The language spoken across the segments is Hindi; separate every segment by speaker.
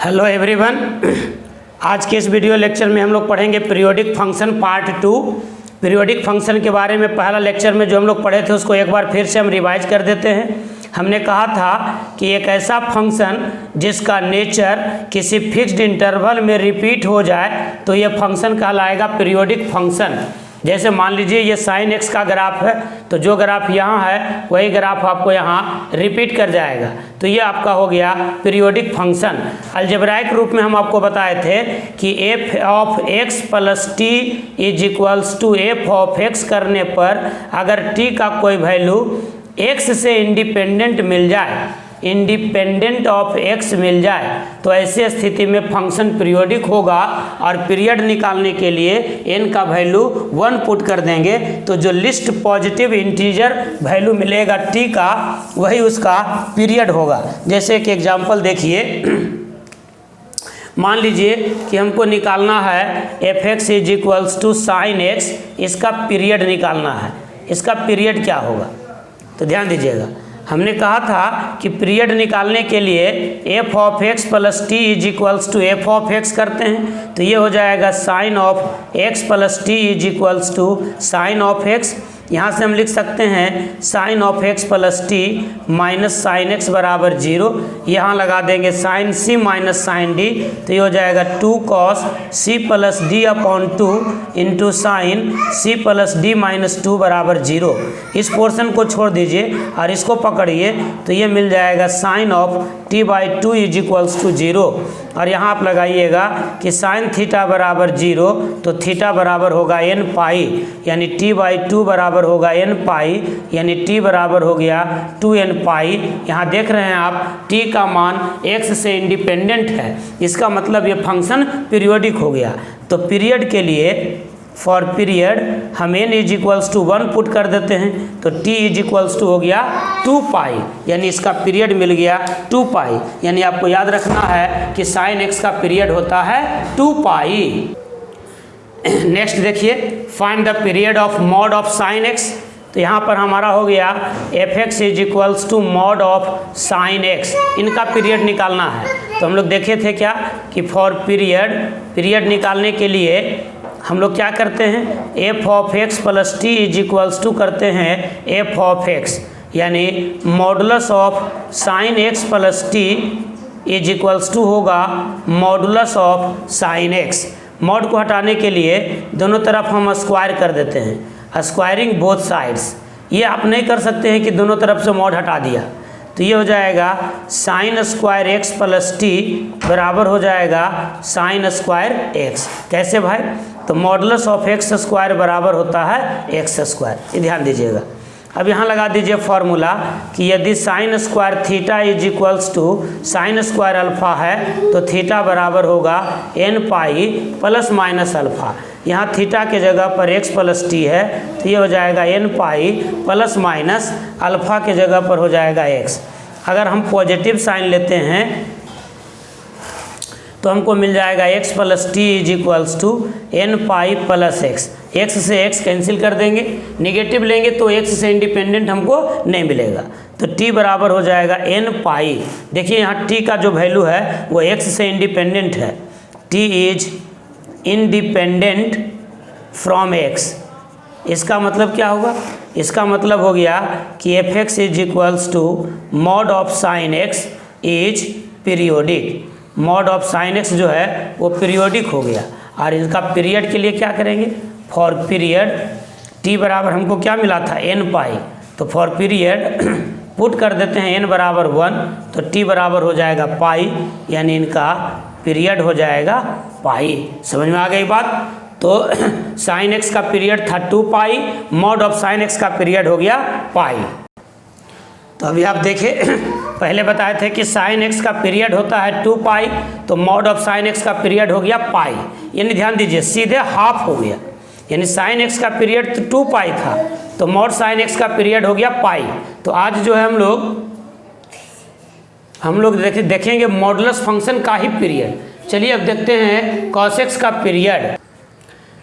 Speaker 1: हेलो एवरीवन, आज के इस वीडियो लेक्चर में हम लोग पढ़ेंगे periodic function part 2। Periodic function के बारे में पहला लेक्चर में जो हम लोग पढ़े थे उसको एक बार फिर से हम रिवाइज कर देते हैं। हमने कहा था कि एक ऐसा फंक्शन जिसका नेचर किसी फिक्स्ड इंटरवल में रिपीट हो जाए तो ये फंक्शन कहलाएगा पीरियोडिक फंक्शन। जैसे मान लीजिए ये साइन एक्स का ग्राफ है, तो जो ग्राफ यहाँ है वही ग्राफ आपको यहाँ रिपीट कर जाएगा, तो ये आपका हो गया पीरियोडिक फंक्शन। अलजेब्राइक रूप में हम आपको बताए थे कि F of X plus T is equals to F of X करने पर अगर टी का कोई वैल्यू एक्स से इंडिपेंडेंट मिल जाए, इंडिपेंडेंट ऑफ एक्स मिल जाए, तो ऐसी स्थिति में फंक्शन पीरियोडिक होगा। और पीरियड निकालने के लिए n का वैल्यू 1 पुट कर देंगे, तो जो लिस्ट पॉजिटिव इंटीजर वैल्यू मिलेगा t का वही उसका पीरियड होगा। जैसे कि एग्जांपल देखिए, मान लीजिए कि हमको निकालना है F X is equals to sine X, इसका पीरियड निकालना है। इसका पीरियड क्या होगा, तो ध्यान दीजिएगा। हमने कहा था कि पीरियड निकालने के लिए F of X plus T is equals to F of X करते हैं, तो ये हो जाएगा sine of X plus T is equals to sine of X. यहाँ से हम लिख सकते हैं sine of X plus T minus sine X बराबर 0। यहाँ लगा देंगे sine C minus sine D, तो ये हो जाएगा 2 cos C plus D upon 2 into sine सी प्लस डी माइनस 2 बराबर 0। इस पोर्शन को छोड़ दीजिए और इसको पकड़िए, तो ये मिल जाएगा sine of T by 2 is equals to 0। और यहाँ आप लगाइएगा कि साइन थीटा बराबर 0, तो थीटा बराबर होगा n पाई, यानी t बाई 2 बराबर होगा n पाई, यानी t बराबर हो गया 2n पाई। यहाँ देख रहे हैं आप t का मान x से इंडिपेंडेंट है, इसका मतलब ये फंक्शन पीरियोडिक हो गया। तो पीरियड के लिए फॉर पीरियड हम n is equals to 1 put कर देते हैं, तो t इज इक्वल्स टू हो गया 2 पाई, यानी इसका पीरियड मिल गया 2 पाई। यानी आपको याद रखना है कि साइन एक्स का पीरियड होता है 2 पाई। नेक्स्ट देखिए, find the period of mod of sine X. तो यहाँ पर हमारा हो गया F X is equals to mod of sine X, इनका पीरियड निकालना है। तो हम लोग देखे थे क्या कि फॉर पीरियड निकालने के लिए हम लोग क्या करते हैं, F of X plus T is equals to करते हैं एफ ऑफ एक्स, यानी modulus of sine X plus T is equals to होगा modulus of sine X. Mod को हटाने के लिए दोनों तरफ हम स्क्वायर कर देते हैं, स्क्वायरिंग बोथ साइड्स। ये आप नहीं कर सकते हैं कि दोनों तरफ से मॉड हटा दिया, तो ये हो जाएगा sine square x plus T बराबर हो जाएगा साइन स्क्वायर एक्स। कैसे भाई, तो मॉडुलस ऑफ एक्स स्क्वायर बराबर होता है एक्स स्क्वायर, ये ध्यान दीजिएगा। अब यहाँ लगा दीजिए फॉर्मूला कि यदि sine square theta is equals to sine square alpha है, तो थीटा बराबर होगा n pi plus minus alpha. यहाँ थीटा के जगह पर x प्लस टी है, तो ये हो जाएगा n pi plus minus alpha के जगह पर हो जाएगा x। अगर हम पॉजिटिव साइन लेते हैं तो हमको मिल जाएगा x plus T is equals to n pi plus x। x से x कैंसिल कर देंगे, निगेटिव लेंगे तो x से इंडिपेंडेंट हमको नहीं मिलेगा, तो t बराबर हो जाएगा n पाई। देखिए यहाँ t का जो वैल्यू है वो x से इंडिपेंडेंट है, t is independent from x। इसका मतलब क्या होगा, इसका मतलब हो गया कि F X is equals to mod of sine X is periodic. Mod of sine X जो है वो पीरियोडिक हो गया। और इसका पीरियड के लिए क्या करेंगे, फॉर पीरियड t बराबर हमको क्या मिला था n पाई, तो फॉर पीरियड पुट कर देते हैं n बराबर 1, तो t बराबर हो जाएगा पाई, यानी इनका पीरियड हो जाएगा पाई। समझ में आ गई बात। तो साइन एक्स का पीरियड था 2 पाई, मॉड ऑफ साइन एक्स का पीरियड हो गया पाई। तो अभी आप देखें, पहले बताए थे कि साइन एक्स का पीरियड होता है 2 पाई, तो मॉड ऑफ साइन एक्स का पीरियड हो गया पाई, यानी ध्यान दीजिए सीधे हाफ हो गया। यानी साइन एक्स का पीरियड तो 2 पाई था, तो मॉड साइन एक्स का पीरियड हो गया पाई। तो आज जो है हम लोग देखेंगे मॉडुलस फंक्शन का ही पीरियड। चलिए अब देखते हैं कॉस एक्स का पीरियड।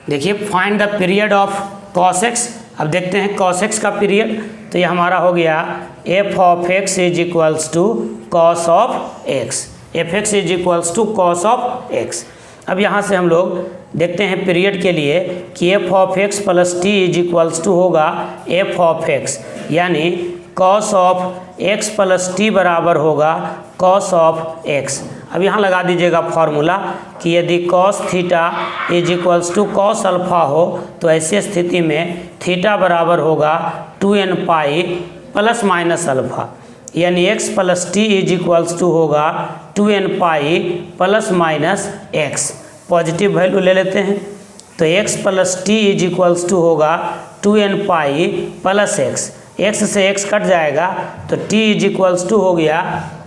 Speaker 1: देखिए find the period of cos x. अब देखते हैं कॉस एक्स का पीरियड, तो ये हमारा हो गया F of X is equals to cos of X. F X is equals to cos of X. अब यहाँ से हम लोग देखते हैं पीरियड के लिए कि F of X plus T is equals to होगा एफ ऑफ एक्स, यानी cos of X plus T बराबर होगा कॉस ऑफ एक्स। अब यहाँ लगा दीजिएगा फॉर्मूला कि यदि cos theta is equals to cos alpha हो तो ऐसी स्थिति में थीटा बराबर होगा 2n pi plus minus alpha, यानी x plus T is equals to होगा 2n pi plus minus X. Positive value ले लेते हैं तो x plus T is equals to होगा 2n pi plus X, x से x कट जाएगा तो t इज इक्वल्स टू हो गया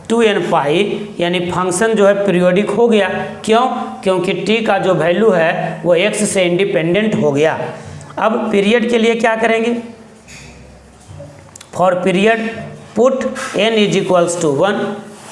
Speaker 1: 2n पाई, यानी फंक्शन जो है पीरियोडिक हो गया। क्यों? क्योंकि t का जो वैल्यू है वो x से इंडिपेंडेंट हो गया। अब पीरियड के लिए क्या करेंगे? For period put n is equals to 1,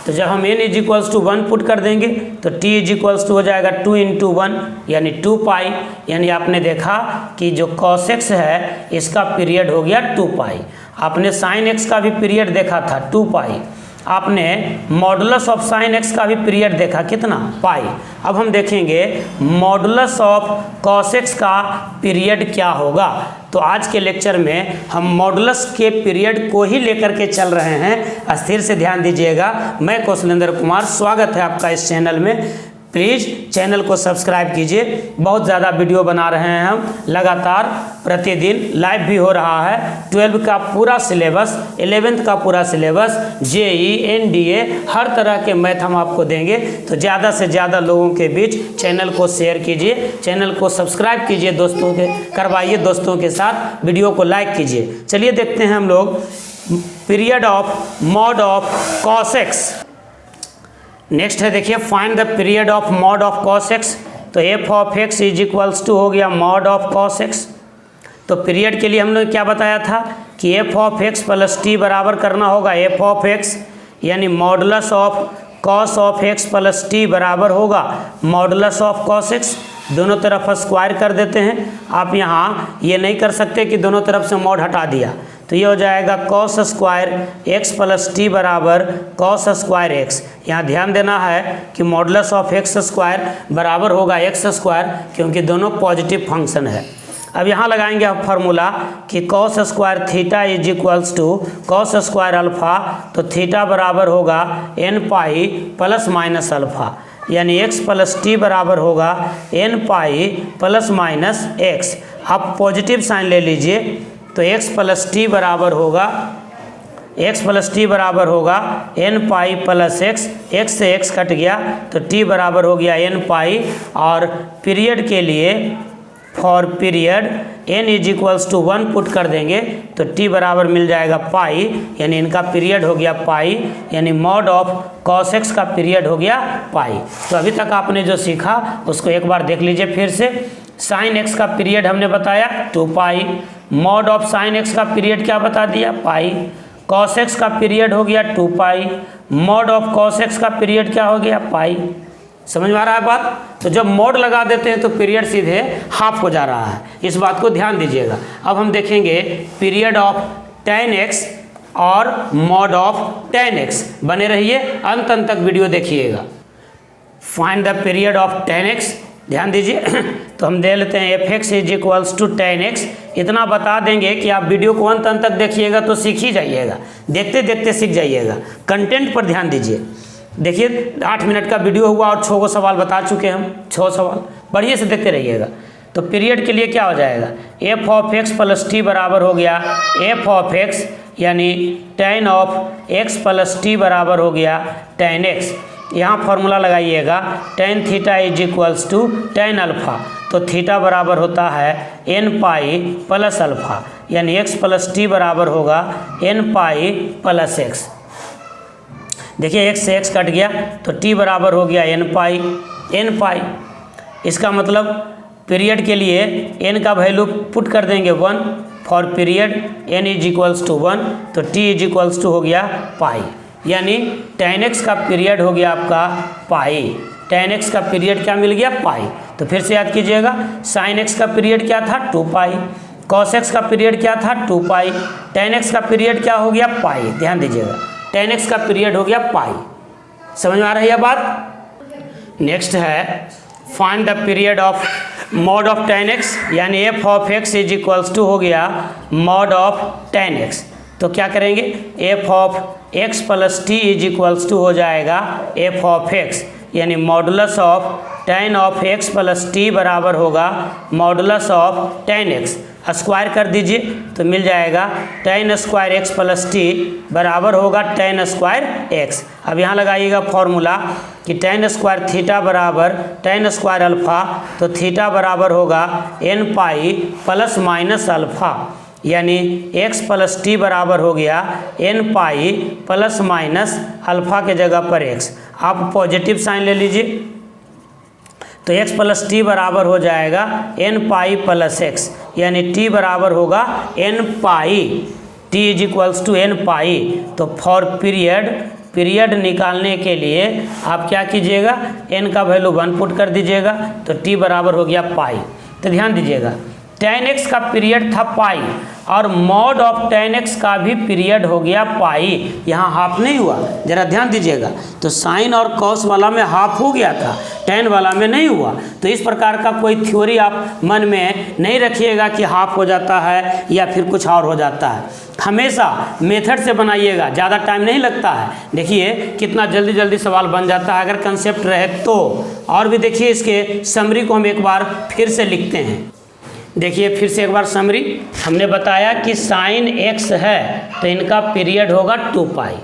Speaker 1: तो जब हम n is equals to 1 put कर देंगे तो t इज इक्वल्स टू हो जाएगा 2 इंटू 1 यानी 2 पाई, यानी आपने देखा कि जो cos x है इसका पीरियड हो गया 2 पाई। आपने sin x का भी पीरियड देखा था 2 पाई, आपने मॉडुलस ऑफ साइन एक्स का भी पीरियड देखा कितना? पाई। अब हम देखेंगे मॉडुलस ऑफ कॉस एक्स का पीरियड क्या होगा। तो आज के लेक्चर में हम मॉडुलस के पीरियड को ही लेकर के चल रहे हैं। स्थिर से ध्यान दीजिएगा। मैं कौशलेंद्र कुमार, स्वागत है आपका इस चैनल में। प्लीज़ चैनल को सब्सक्राइब कीजिए। बहुत ज़्यादा वीडियो बना रहे हैं हम लगातार, प्रतिदिन लाइव भी हो रहा है। 12 का पूरा सिलेबस, 11th का पूरा सिलेबस, जेई, एनडीए, हर तरह के मैथ हम आपको देंगे। तो ज़्यादा से ज़्यादा लोगों के बीच चैनल को शेयर कीजिए, चैनल को सब्सक्राइब कीजिए, दोस्तों के करवाइए, दोस्तों के साथ वीडियो को लाइक कीजिए। चलिए देखते हैं हम लोग period of mod of cos X. Next है, देखिए find the period of mod of cos X. तो F of X is equals to हो गया मॉड ऑफ कॉस एक्स। तो पीरियड के लिए हमने क्या बताया था कि F of X plus T बराबर करना होगा एफ ऑफ एक्स, यानी modulus of cos of X plus T बराबर होगा मॉडुलस ऑफ कॉस एक्स। दोनों तरफ स्क्वायर कर देते हैं। आप यहाँ ये नहीं कर सकते कि दोनों तरफ से मॉड हटा दिया, तो ये हो जाएगा cos square x plus T बराबर कॉस स्क्वायर एक्स। यहाँ ध्यान देना है कि मॉडुलस ऑफ एक्स स्क्वायर बराबर होगा एक्स स्क्वायर, क्योंकि दोनों पॉजिटिव फंक्शन है। अब यहाँ लगाएंगे आप फार्मूला कि cos square theta is equals to cos square alpha, तो थीटा बराबर होगा n pi plus minus alpha, यानी x प्लस टी बराबर होगा n pi plus minus X. आप पॉजिटिव साइन ले लीजिए तो x प्लस टी बराबर होगा n pi plus X, x से x कट गया तो t बराबर हो गया n पाई। और पीरियड के लिए for period n is equals to 1 put कर देंगे तो t बराबर मिल जाएगा पाई, यानी इनका पीरियड हो गया पाई, यानी मॉड ऑफ कॉस एक्स का पीरियड हो गया पाई। तो अभी तक आपने जो सीखा उसको एक बार देख लीजिए फिर से। साइन एक्स का पीरियड हमने बताया 2 पाई, मॉड ऑफ साइन एक्स का पीरियड क्या बता दिया? पाई। कॉस एक्स का पीरियड हो गया 2 पाई, मॉड ऑफ कॉस एक्स का पीरियड क्या हो गया? पाई। समझ में आ रहा है बात? तो जब मॉड लगा देते हैं तो पीरियड सीधे हाफ हो जा रहा है, इस बात को ध्यान दीजिएगा। अब हम देखेंगे पीरियड ऑफ tan x और मॉड ऑफ tan x। बने रहिए, अंत तक वीडियो देखिएगा। Find the period of tan x, ध्यान दीजिए। तो हम दे लेते हैं F X is equals to tan x। इतना बता देंगे कि आप वीडियो को अंत तक देखिएगा तो सीख ही जाइएगा, देखते देखते सीख जाइएगा। कंटेंट पर ध्यान दीजिए। देखिए 8 मिनट का वीडियो हुआ और 6 सवाल बता चुके हम, 6 सवाल बढ़िया से देखते रहिएगा। तो पीरियड के लिए क्या हो जाएगा? F of X plus T बराबर हो गया एफ ऑफ एक्स, यानी tan of X plus T बराबर हो गया tan x। यहाँ फॉर्मूला लगाइएगा tan theta is equals to tan alpha, तो थीटा बराबर होता है n पाई प्लस अल्फ़ा, यानी x प्लस टी बराबर होगा n पाई प्लस x। देखिए x से x कट गया तो t बराबर हो गया n पाई। इसका मतलब पीरियड के लिए n का वैल्यू पुट कर देंगे 1 for period n is equals to 1, तो t इज इक्वल्स टू हो गया पाई, यानी tan x का पीरियड हो गया आपका पाई। tan x का पीरियड क्या मिल गया? पाई। तो फिर से याद कीजिएगा, sin x का पीरियड क्या था? 2 पाई। cos x का पीरियड क्या था? 2 पाई। tan x का पीरियड क्या हो गया? पाई। ध्यान दीजिएगा, tan x का पीरियड हो गया पाई। समझ में आ रही है बात। नेक्स्ट है find the period of mod of tan x, यानी F of x is equals to हो गया मॉड ऑफ tan x। तो क्या करेंगे, F of x plus T is equals to हो जाएगा एफ ऑफ x, यानी modulus of tan of x plus T बराबर होगा modulus of tan x। Square कर दीजिए तो मिल जाएगा tan square x plus T बराबर होगा tan स्क्वायर x। अब यहाँ लगाइएगा फॉर्मूला कि tan स्क्वायर थीटा बराबर tan स्क्वायर अल्फ़ा, तो थीटा बराबर होगा n pi plus minus alpha, यानी x प्लस टी बराबर हो गया n pi plus minus alpha के जगह पर x। आप पॉजिटिव साइन ले लीजिए तो x प्लस टी बराबर हो जाएगा n पाई प्लस x, यानी t बराबर होगा n pi, t is equals to n pi. तो फॉर पीरियड निकालने के लिए आप क्या कीजिएगा, n का वैल्यू 1 पुट कर दीजिएगा तो t बराबर हो गया पाई। तो ध्यान दीजिएगा tan x का पीरियड था पाई और मॉड ऑफ tan x का भी पीरियड हो गया पाई, यहाँ हाफ नहीं हुआ, जरा ध्यान दीजिएगा। तो साइन और कॉस वाला में हाफ हो गया था, tan वाला में नहीं हुआ। तो इस प्रकार का कोई थ्योरी आप मन में नहीं रखिएगा कि हाफ हो जाता है या फिर कुछ और हो जाता है। हमेशा मेथड से बनाइएगा, ज़्यादा टाइम नहीं लगता है। देखिए कितना जल्दी जल्दी सवाल बन जाता है अगर कंसेप्ट रहे तो। और भी देखिए इसके समरी को हम एक बार फिर से लिखते हैं। देखिए फिर से एक बार समरी, हमने बताया कि साइन x है तो इनका पीरियड होगा 2 पाई,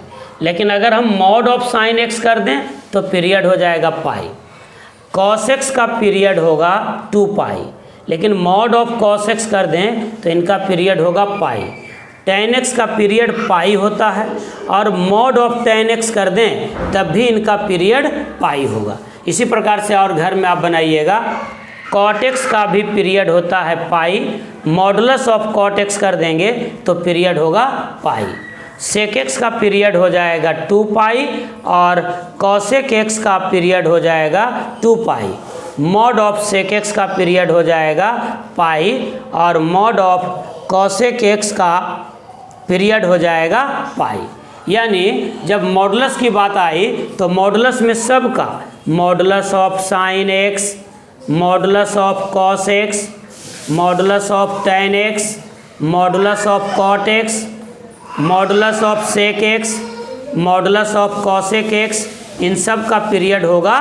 Speaker 1: लेकिन अगर हम मॉड ऑफ साइन x कर दें तो पीरियड हो जाएगा पाई। कॉस x का पीरियड होगा 2 पाई, लेकिन मॉड ऑफ कॉस x कर दें तो इनका पीरियड होगा पाई। tan x का पीरियड पाई होता है और मॉड ऑफ tan x कर दें तब भी इनका पीरियड पाई होगा। इसी प्रकार से और घर में आप बनाइएगा, कॉट x का भी पीरियड होता है पाई, मॉडुलस ऑफ कॉट x कर देंगे तो पीरियड होगा पाई। सेक x का पीरियड हो जाएगा 2 पाई और कॉसेक x का पीरियड हो जाएगा 2 पाई। मॉड ऑफ सेक x का पीरियड हो जाएगा पाई और मॉड ऑफ कॉसेक x का पीरियड हो जाएगा पाई। यानी जब मॉडुलस की बात आई तो मॉडुलस में सब का, modulus of sine x, modulus of cos x, modulus of tan x, modulus of cot x, modulus of sec x, modulus of cosec x, इन सब का पीरियड होगा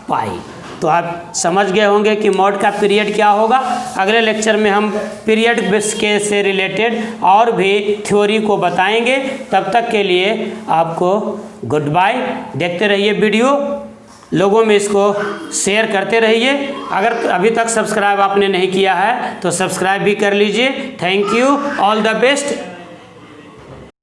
Speaker 1: पाई। तो आप समझ गए होंगे कि मॉड का पीरियड क्या होगा। अगले लेक्चर में हम पीरियड के से रिलेटेड और भी थ्योरी को बताएंगे। तब तक के लिए आपको गुड बाय। देखते रहिए वीडियो, लोगों में इसको शेयर करते रहिए। अगर अभी तक सब्सक्राइब आपने नहीं किया है तो सब्सक्राइब भी कर लीजिए। Thank you, all the best.